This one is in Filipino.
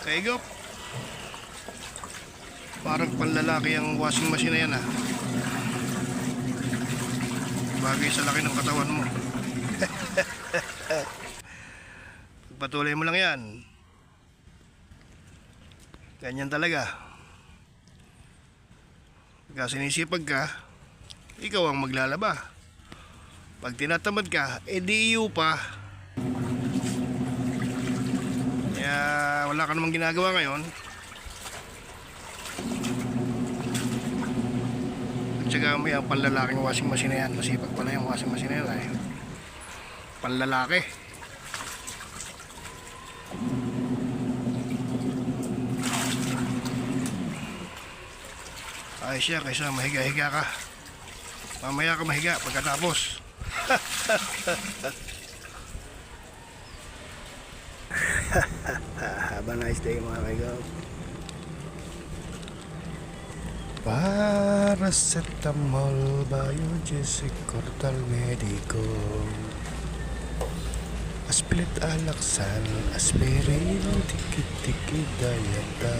Kaigop. Parang panlalaki ang washing machine na yan, ha. Bagay sa laki ng katawan mo. Patuloy mo lang yan. Ganyan talaga. Pagka sinisipag ka, ikaw ang maglalaba. Pag tinatamad ka, edi iyo pa. Kaya wala ka namang ginagawa ngayon. At saka may ang panlalaking washing machine na yan. Masipag pala yung washing machine na yan. Panlalaki. Ayos siya kaysa mahiga-higa ka. Mamaya ka mahiga pagkatapos. Have a nice day mga kaigaw. Paracetamol, Biogesic, Cortal Medico, Aspilit, Alaxan, Aspirin, Tiki-tiki, Dieta.